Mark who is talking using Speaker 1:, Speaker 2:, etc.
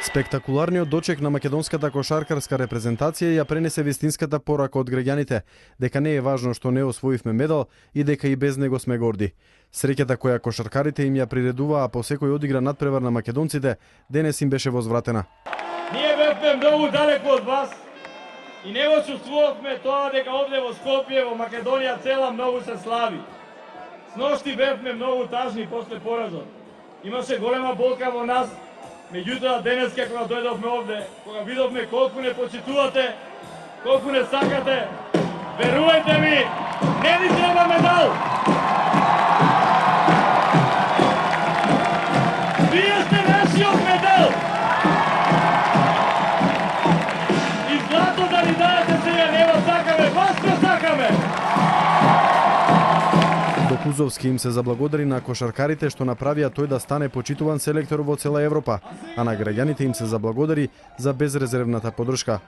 Speaker 1: Спектакуларниот дочек на македонската кошаркарска репрезентација ја пренесе вистинската порака од граѓаните, дека не е важно што не освоивме медал и дека и без него сме горди. Среќата која кошаркарите им ја приредуваа по секој одигра надпревар на македонците, денес им беше возвратена.
Speaker 2: Ние бевме многу далеку од вас и не го чувствувавме тоа дека овде во Скопје, во Македонија цела многу се слави. Сношти бевме многу тажни после поразот. Имаше голема болка во нас. Меѓутоа, денес кога дојдовме овде, кога видовме колку не почитувате, колку не сакате, верувајте ми, не ни треба медал! Вие сте нашиот медал! И злато да ни даете сега, нема сакаме, вас не сакаме!
Speaker 1: Кузовски им се заблагодари на кошаркарите што направија тој да стане почитуван селектор во цела Европа, а на граѓаните им се заблагодари за безрезервната поддршка.